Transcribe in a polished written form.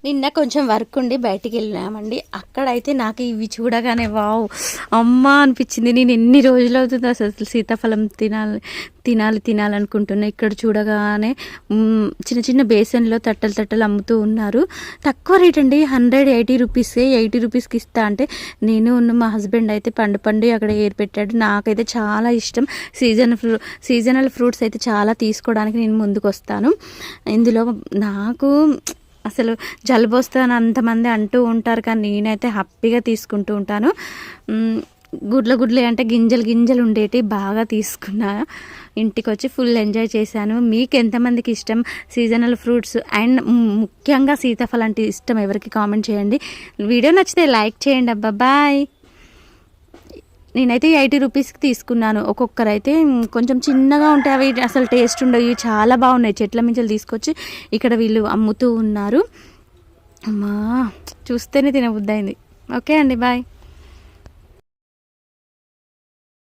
నిన్న కొంచెం వర్క్ ఉండి బయటికి వెళ్ళామండి. అక్కడైతే నాకు ఇవి చూడగానే వావ్ అమ్మ అనిపించింది. నేను ఎన్ని రోజులు అవుతుంది అసలు సీతాఫలం తినాలనుకుంటున్నా. ఇక్కడ చూడగానే చిన్న చిన్న బేసన్లో తట్టలు అమ్ముతూ ఉన్నారు. తక్కువ రేట్ అండి, 180 రూపీసే. 80 రూపీస్కి ఇస్తా అంటే నేను మా హస్బెండ్ అయితే పండు అక్కడ ఏర్పెట్టాడు. నాకైతే చాలా ఇష్టం. సీజనల్ ఫ్రూట్స్ అయితే చాలా తీసుకోవడానికి నేను ముందుకు వస్తాను. ఇందులో నాకు అసలు జలుబు వస్తుందని అంతమంది అంటూ ఉంటారు, కానీ నేనైతే హ్యాపీగా తీసుకుంటూ ఉంటాను. గుడ్లే అంటే గింజలు ఉండేటి బాగా తీసుకున్నా. ఇంటికి వచ్చి ఫుల్ ఎంజాయ్ చేశాను. మీకు ఎంతమందికి ఇష్టం సీజనల్ ఫ్రూట్స్ అండ్ ముఖ్యంగా సీతాఫలం అంటే ఇష్టం ఎవరికి కామెంట్ చేయండి. వీడియో నచ్చితే లైక్ చేయండి. అబ్బా బాయ్. నేనైతే 80 రూపీస్కి తీసుకున్నాను. ఒక్కొక్కరైతే కొంచెం చిన్నగా ఉంటాయి, అవి అసలు టేస్ట్ ఉండవు. ఇవి చాలా బాగున్నాయి. చెట్ల మించలు తీసుకొచ్చి ఇక్కడ వీళ్ళు అమ్ముతూ ఉన్నారు. అమ్మా చూస్తేనే తినబుద్దయింది. ఓకే అండి, బాయ్.